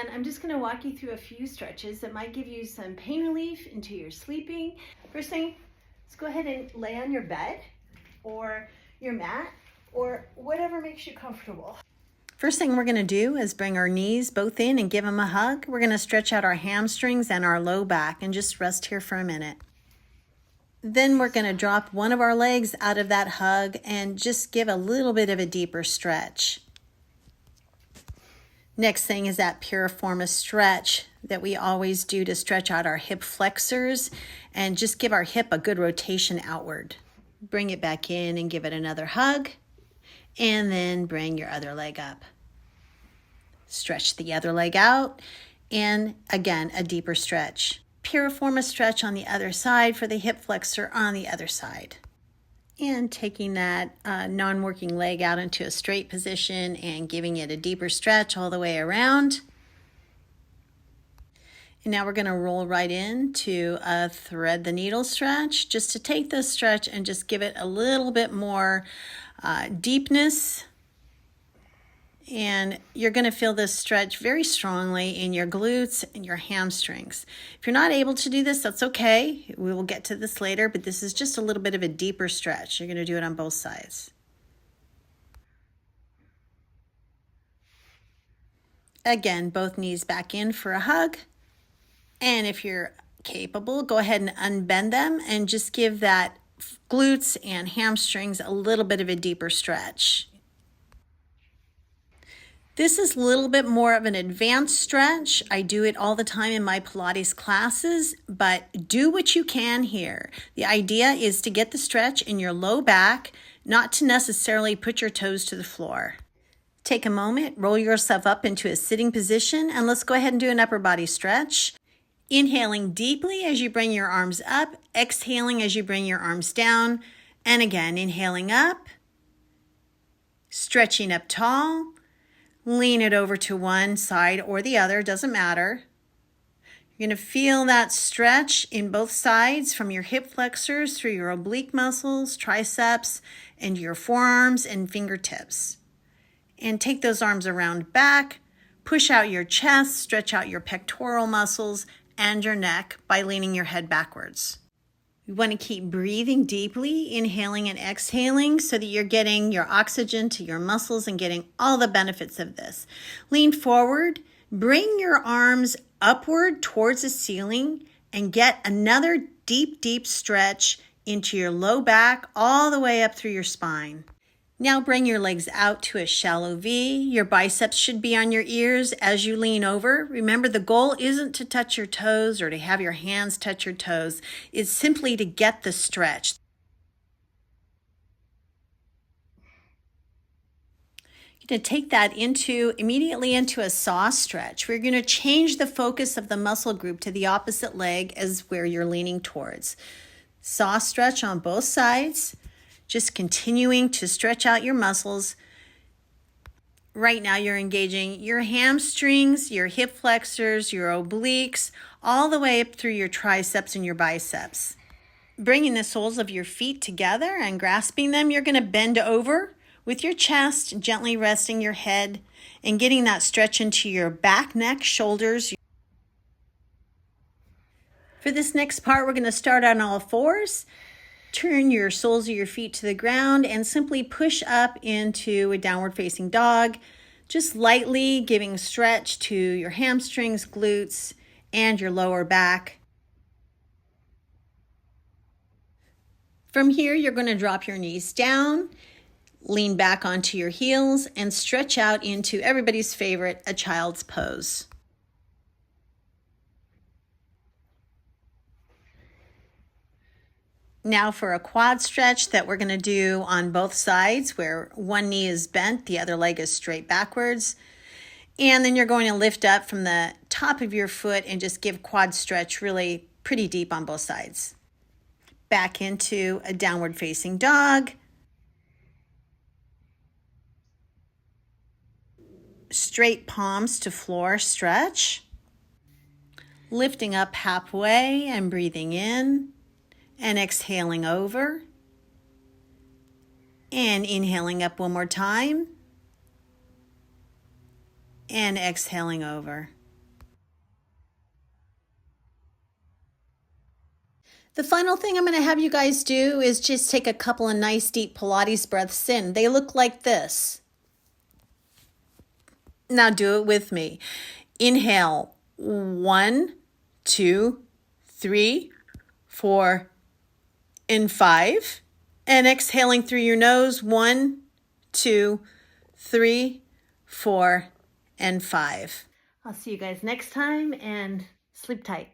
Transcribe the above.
And I'm just going to walk you through a few stretches that might give you some pain relief into your sleeping. First thing, let's go ahead and lay on your bed or your mat or whatever makes you comfortable. First thing we're going to do is bring our knees both in and give them a hug. We're going to stretch out our hamstrings and our low back and just rest here for a minute. Then we're going to drop one of our legs out of that hug and just give a little bit of a deeper stretch. Next thing is that piriformis stretch that we always do to stretch out our hip flexors and just give our hip a good rotation outward. Bring it back in and give it another hug, and then bring your other leg up. Stretch the other leg out, and again, a deeper stretch. Piriformis stretch on the other side for the hip flexor on the other side. And taking that non-working leg out into a straight position and giving it a deeper stretch all the way around. And now we're going to roll right into a thread the needle stretch, just to take this stretch and just give it a little bit more deepness. And you're going to feel this stretch very strongly in your glutes and your hamstrings. If you're not able to do this, that's okay. We will get to this later, but this is just a little bit of a deeper stretch. You're going to do it on both sides. Again, both knees back in for a hug. And if you're capable, go ahead and unbend them and just give that glutes and hamstrings a little bit of a deeper stretch. This is a little bit more of an advanced stretch. I do it all the time in my Pilates classes, but do what you can here. The idea is to get the stretch in your low back, not to necessarily put your toes to the floor. Take a moment, roll yourself up into a sitting position, and let's go ahead and do an upper body stretch. Inhaling deeply as you bring your arms up, exhaling as you bring your arms down, and again, inhaling up, stretching up tall. Lean it over to one side or the other, doesn't matter. You're going to feel that stretch in both sides from your hip flexors through your oblique muscles, triceps, and your forearms and fingertips. And take those arms around back, push out your chest, stretch out your pectoral muscles and your neck by leaning your head backwards. You want to keep breathing deeply, inhaling and exhaling so that you're getting your oxygen to your muscles and getting all the benefits of this. Lean forward, bring your arms upward towards the ceiling and get another deep, deep stretch into your low back all the way up through your spine. Now bring your legs out to a shallow V. Your biceps should be on your ears as you lean over. Remember, the goal isn't to touch your toes or to have your hands touch your toes. It's simply to get the stretch. You're going to take that immediately into a saw stretch. We're going to change the focus of the muscle group to the opposite leg as where you're leaning towards. Saw stretch on both sides. Just continuing to stretch out your muscles. Right now you're engaging your hamstrings, your hip flexors, your obliques, all the way up through your triceps and your biceps. Bringing the soles of your feet together and grasping them, you're going to bend over with your chest, gently resting your head and getting that stretch into your back, neck, shoulders. For this next part, we're going to start on all fours. Turn your soles of your feet to the ground and simply push up into a downward facing dog, just lightly giving stretch to your hamstrings, glutes, and your lower back. From here, you're going to drop your knees down, lean back onto your heels, and stretch out into everybody's favorite, a child's pose. Now for a quad stretch that we're going to do on both sides where one knee is bent, the other leg is straight backwards. And then you're going to lift up from the top of your foot and just give quad stretch really pretty deep on both sides. Back into a downward facing dog. Straight palms to floor stretch. Lifting up halfway and breathing in. And exhaling over. And inhaling up one more time. And exhaling over. The final thing I'm going to have you guys do is just take a couple of nice deep Pilates breaths in. They look like this. Now do it with me. Inhale, 1, 2, 3, 4, and 5. And exhaling through your nose, 1, 2, 3, 4, and 5. I'll see you guys next time and sleep tight.